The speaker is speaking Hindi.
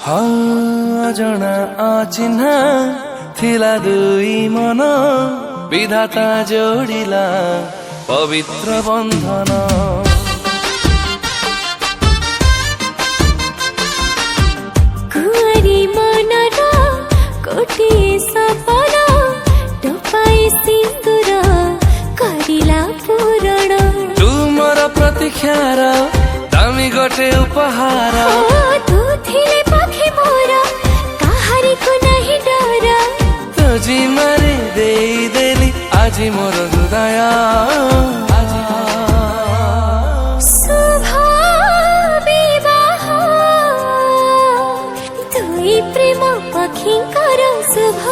अजଣା अचिन्हा थिला दुई मन विधाता जोडिला पवित्र बन्धन। कुंवारी मनर गोटिए सपन टपाई सिन्दूर करिला पूरण। तुमर प्रतीक्षार दामी गोटे उपहार। तू थिले पाखे मोर काहारी को नहीं डर। तुझी मारी देली आज मोर हृदय। शुभ विवाह दुई प्रेम पक्षींकर शुभ